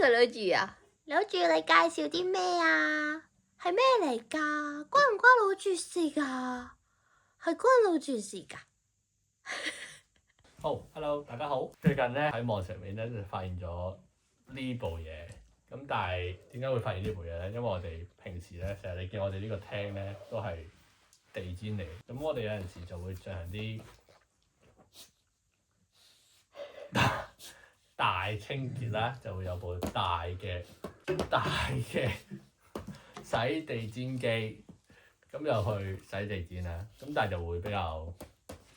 同老住啊？老住你介紹啲咩啊？係咩嚟㗎？關唔關老住事㗎？係關老住事㗎？好 ，hello， 大家好。最近咧喺網上面咧就發現咗呢部嘢，咁但係點解會發現呢部嘢咧？因為我哋平時咧成日你見我哋呢個廳咧都係地氈嚟，咁我哋有陣時就會進行啲大清潔啦，就會有部大嘅洗地氈機，咁就去洗地氈啦。咁但係就會比較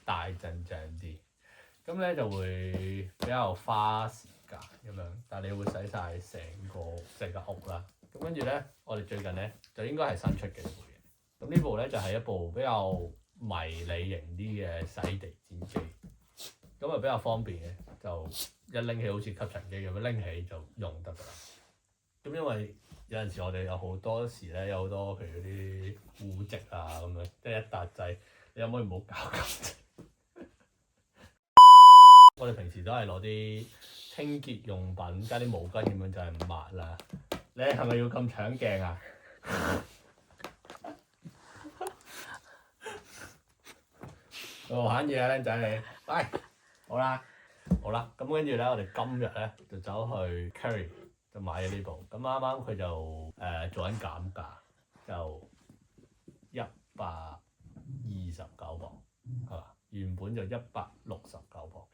大陣仗啲。咁咧就會比較花時間咁樣，但係你會洗晒成個屋啦。咁跟住咧，我哋最近咧就應該係新出嘅部嘢。咁呢部咧就係一部比較迷你型啲嘅洗地氈機，咁啊比較方便嘅，就一拎起好似吸塵機咁樣拎起就用得㗎啦。咁因為有陣時我哋有好多時咧有好多譬如啲污漬啊咁樣，即係一笪掣，你可唔可以唔好搞咁？我哋平時都係攞啲清潔用品加啲毛巾咁樣就係抹啦。你係咪要咁搶鏡啊？玩嘢啊，僆仔你！喂，好啦，咁跟住咧，我哋今日咧就走去 Curry 就買咗呢部。咁啱啱佢就做緊減價，就129磅，係嘛？原本就169磅嘅。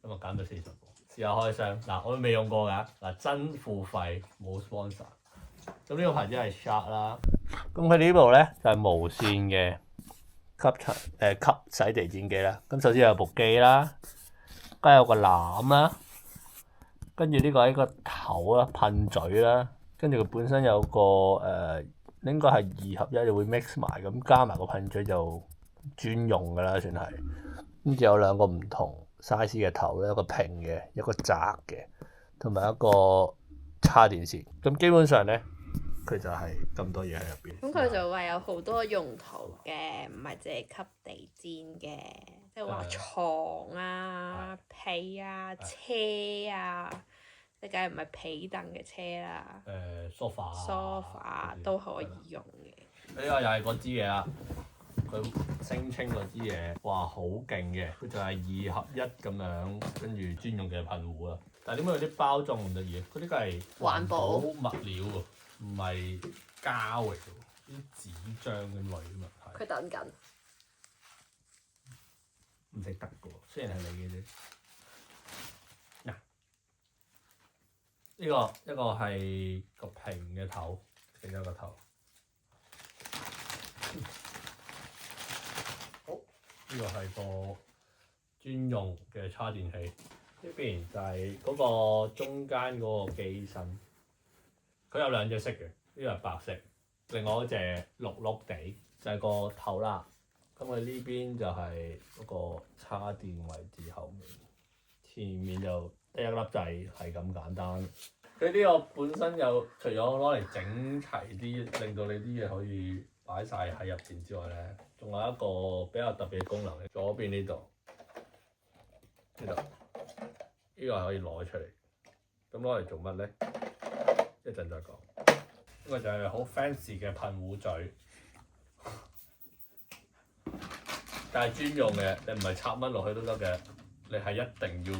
咁啊減到40磅，試下開箱嗱，我都未用過㗎嗱，真付費冇 sponsor。咁呢個牌子係 Shark 啦，咁佢呢部咧就係無線嘅吸洗地氈機啦。咁首先有部機啦，跟住有個籃啦，跟住呢個係一個頭啦，噴嘴啦，跟住佢本身有個應該係2合1，就會 mix 埋咁加埋個噴嘴就專用㗎啦，算係。跟住有兩個唔同 size 嘅頭咧，一個平嘅，一個窄嘅，同埋一個叉電線。咁基本上咧，佢就係咁多嘢喺入邊。咁佢就話有好多用途嘅，唔係淨係吸地氈嘅，即係話床啊、被啊、車啊，即係梗係唔係被凳嘅車啦。sofa 都可以用嘅。呢個又係嗰支嘢啦。佢聲稱嗰支嘢，哇好勁嘅，佢就係2合1咁樣，跟住專用嘅噴壺啦。但係點解有啲包裝咁得意？佢呢個係環保物料喎，唔係膠嚟嘅喎，啲紙張咁類嘅物體。佢等緊。唔識得嘅喎，雖然係你嘅啫。嗱，呢個一個係個平嘅頭，另一個頭。呢個係個專用嘅叉電器，呢邊就係嗰個中間嗰個機身，佢有兩隻色嘅，呢個係白色，另外嗰隻綠綠地就係個頭啦。咁佢呢邊就係嗰個叉電位置後面，前面就得一粒掣，係咁簡單。佢呢個本身有除咗攞嚟整齊啲，令到你啲嘢可以擺晒喺入邊之外咧，仲有一個比較特別嘅功能嘅，左邊呢度，呢個係可以攞出嚟。咁攞嚟做乜咧？一陣再講。呢個就係好 fancy 嘅噴壺嘴，但係專用嘅，你唔係插蚊落去都得嘅，你係一定要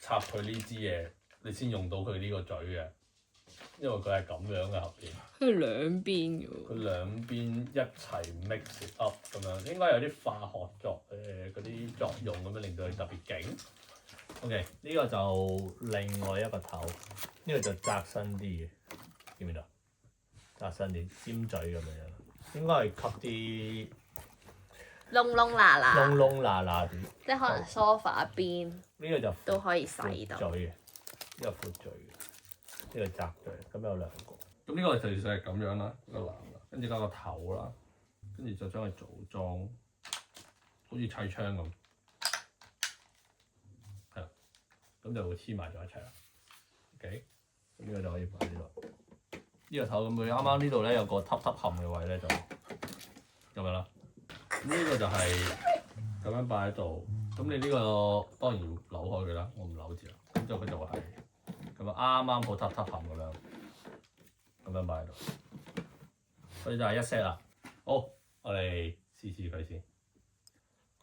插佢呢支嘢，你先用到佢呢個嘴嘅。因為佢係咁樣嘅後邊，佢兩邊嘅喎。佢兩邊一齊 mix it up 咁樣，應該有啲化學嗰啲作用咁樣，令到佢特別勁。OK，呢個就另外一個頭，呢個就窄身啲嘅，見唔見到？窄身啲，尖嘴咁樣，應該係吸啲窿窿罅罅。窿窿罅罅啲，即係可能 sofa 邊呢個就都可以洗到。闊嘴嘅，呢個闊嘴嘅。呢個窄嘴，咁有兩個。咁呢個就其實係咁樣啦，個籃啦，跟住加個頭啦，跟住就將佢組裝，好似砌槍咁，係啦，咁就會黐埋咗一齊啦。OK，咁呢個就可以擺呢度。呢個頭咁佢啱啱呢度咧有個凹陷嘅位咧就咁樣啦。呢個就係咁樣擺喺度。咁你呢個當然要扭開佢啦，我唔扭字啦。咁之後佢就係咁咁啊啱啱好塌塌冚咁樣擺喺度，所以就係一 set 啦。好，我哋試佢先。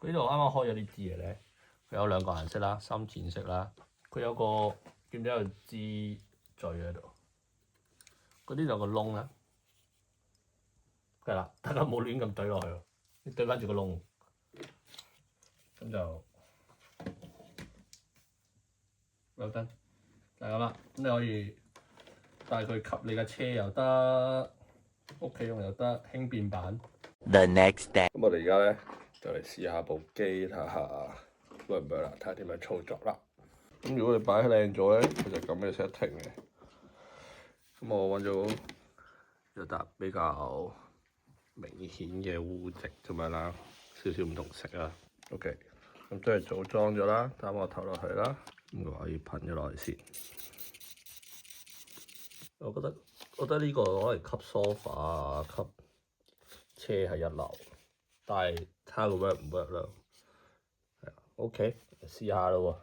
佢呢度啱啱開咗呢支嘢咧，佢有兩個顏色啦，深淺色啦。佢有個見唔見有支墜喺度？嗰啲就有個窿啦，係啦，大家冇亂咁懟落去喎，你懟翻住個窿，咁就有燈，就係咁啦。咁你可以帶佢及你架車又得，屋企用又得，輕便版。The next day。咁我哋而家咧就嚟試下部機睇下 work 唔 work 啦，睇下點樣操作啦。咁如果你擺靚咗咧，佢就咁嘅 setting 嘅。咁我揾咗一笪比較明顯嘅污漬咁樣啦，少少唔同色啊。OK， 咁即係組裝咗啦，打個頭落去啦，咁我可以噴咗落去先。我覺得呢個攞嚟吸 sofa 啊，吸車係一流，但係睇下個 work 唔 work 啦。係啊 ，OK， 試下咯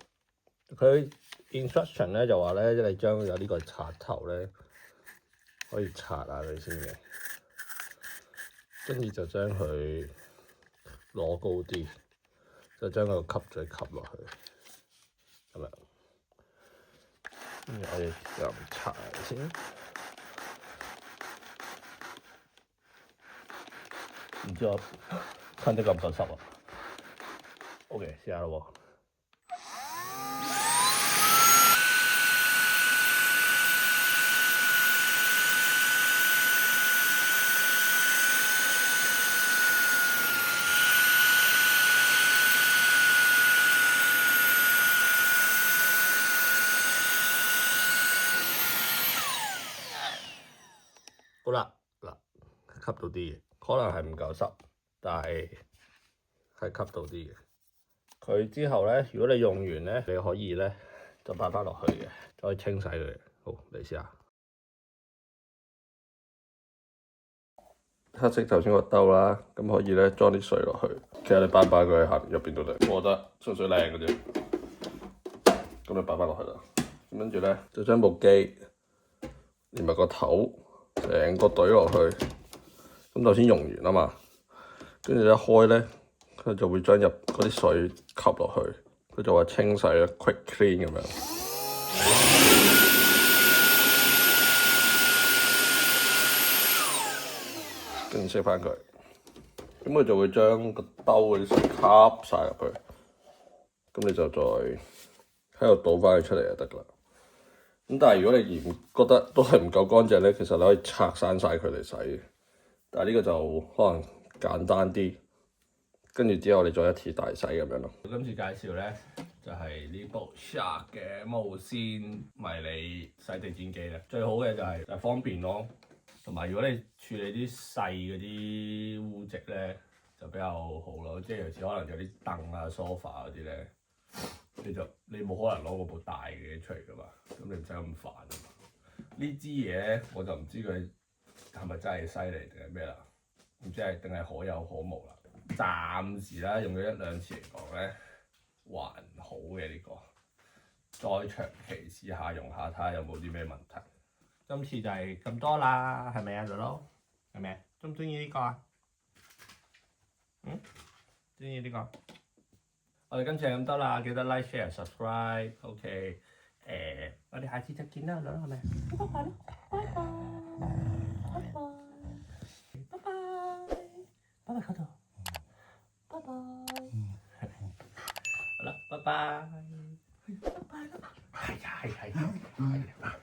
喎。佢 instruction 咧就話咧，即係你將有呢個刷頭咧，可以刷下佢先嘅，跟住就將佢攞高啲，就將個吸嘴吸落去，咁樣。跟住我哋又刷先。唔知我噴得夠唔夠濕啊 ？OK， 試下咯喎。好啦，嗱，吸到啲嘢，可能係唔夠濕，但係吸到啲嘅。佢之後咧，如果你用完咧，你可以咧就擺翻落去嘅，就可以清洗佢。好，嚟試下。黑色頭先個兜啦，咁可以咧裝啲水落去。其實你擺佢喺下面入邊都得，我覺得純粹靚嘅啫。咁你擺翻落去啦，咁跟住咧就將部機連埋個頭成個懟落去。咁頭先用完啊嘛，跟住一開咧，佢就會將入嗰啲水吸落去，佢就話清洗啊 ，quick clean 咁樣。跟住熄翻佢，咁佢就會將個兜嗰啲水吸晒入去，咁你就再喺度倒翻佢出嚟就得㗎啦。咁但係如果你嫌覺得都係唔夠乾淨咧，其實你可以拆散晒佢嚟洗嘅。但係呢個就可能簡單啲，跟住之後你再一次大洗咁樣咯。今次介紹咧就係呢部 Shark 嘅無線迷你洗地氈機咧，最好嘅就係方便咯，同埋如果你處理啲細嗰啲污漬咧就比較好咯，即係有時可能有啲凳啊、sofa 嗰啲咧，你冇可能攞嗰部大嘅出嚟噶嘛，咁你唔使咁煩啊嘛。呢支嘢咧我就唔知佢係咪真係犀利定係咩啦？唔知係定係可有可無啦。暫時啦，用咗一兩次嚟講咧，還好嘅呢個。再長期試下用下，睇下有冇啲咩問題。今次就係咁多啦，係咪啊，姥姥？係咪？中唔中意呢個啊？中意呢個？我哋今次係咁多啦，記得 like、share、subscribe。OK， 我哋下次再見啦，姥姥係咪？拜拜啦，拜拜，拜拜，拜拜，拜拜，嗰度，拜拜。好啦，拜拜，拜拜啦，係啊。